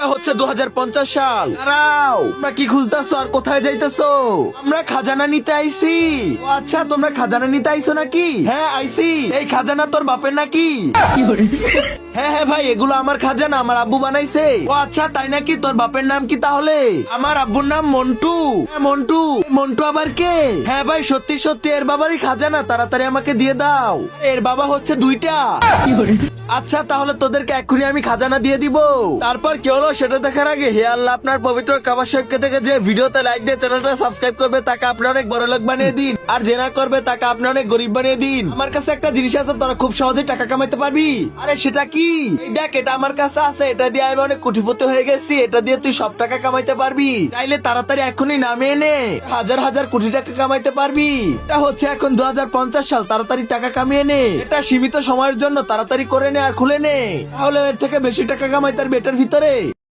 এটা হচ্ছে 2050 সাল। দাঁড়াও, তোমরা কি খুঁজতেছো আর কোথায় যাইতেছো? আমরা খাজানা নিতে আইছি। ও আচ্ছা, তোমরা খাজানা নিতে আইছো নাকি? হ্যাঁ আইছি। এই খাজানা তোর বাপের নাকি? হ্যাঁ হ্যাঁ ভাই, এগুলো আমার খাজানা, আমার আব্বু বানাইছে। ও আচ্ছা তাই নাকি? তোর বাপের নাম কি তাহলে? আমার আব্বুর নাম মন্টু। হ্যাঁ মন্টু। মন্টু আবার কে? হ্যাঁ ভাই, সত্যি সত্যি এর বাবারই খাজানা, তাড়াতাড়ি আমাকে দিয়ে দাও। এর বাবা হচ্ছে দুইটা। আচ্ছা তাহলে তোদেরকে এক্ষুনি আমি খাজানা দিয়ে দিব। তারপর কি হলো সেটা দেখার আগে হে আল্লাহ, আপনার পবিত্র কাবা শরীফকে থেকে যে ভিডিওতে লাইক দিয়ে চ্যানেলটা সাবস্ক্রাইব করবে তাকে আপনি অনেক বড় লোক বানিয়ে দিন, আর যে না করবে তাকে আপনি অনেক গরিব বানিয়ে দিন। আমার কাছে একটা জিনিস আছে, তোরা খুব সহজে টাকা কামাইতে পারবি। আরে সেটা কি? এই দেখ, এটা আমার কাছে আছে, এটা দিয়ে আমি অনেক কোটিপতি হয়ে গেছি। এটা দিয়ে তুই সব টাকা কামাইতে পারবি। চাইলে তাড়াতাড়ি এখনই নামিয়ে নে, হাজার হাজার কোটি টাকা কামাইতে পারবি। এটা হচ্ছে এখন 2050 সাল, তাড়াতাড়ি টাকা কামিয়ে নে। এটা সীমিত সময়ের জন্য, তাড়াতাড়ি করে নে আর খুলে নে, তাহলে এর থেকে বেশি টাকা কামাইতে পারবি এটার ভিতরে।